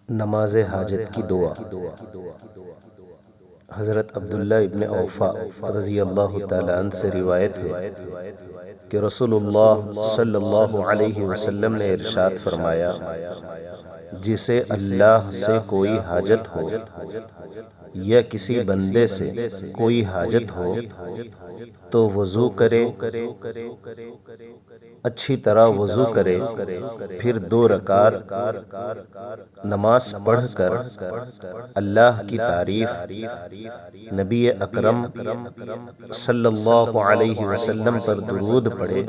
نماز حاجت کی دعا۔ حضرت عبداللہ ابن اوفا رضی اللہ تعالیٰ عنہ سے روایت ہے کہ رسول اللہ صلی اللہ علیہ وسلم نے ارشاد فرمایا، جسے اللہ سے کوئی حاجت ہو یا کسی بندے سے کوئی حاجت ہو تو وضو کرے، اچھی طرح وضو کرے، پھر 2 رکعت نماز پڑھ کر اللہ کی تعریف، نبی اکرم صلی اللہ علیہ وسلم پر درود پڑھے،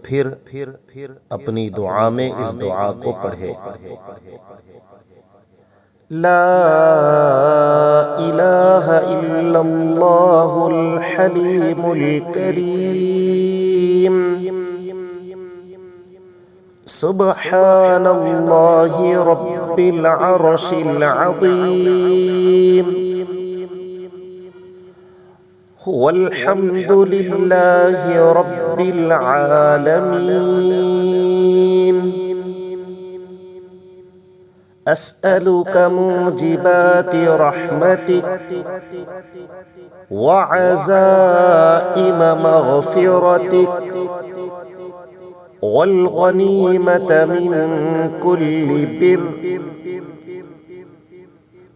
پھر اپنی دعا میں اس دعا کو پڑھے: لا الہ الا اللہ الحلیم الکریم، سبحان اللہ رب العرش العظیم، والحمد للہ رب العالمین، أسألك موجبات رحمتك وعزائم مغفرتك والغنيمة من كل بر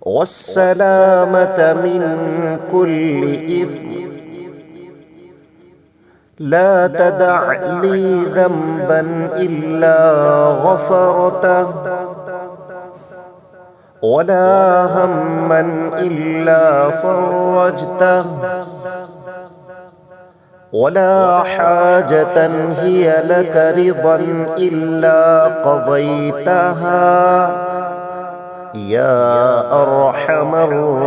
والسلامة من كل إثم، لا تدع لي ذنبا إلا غفرته ولا هما إلا فرجته ولا حاجة هي لك رضا إلا قضيتها يا أرحم الراحمين.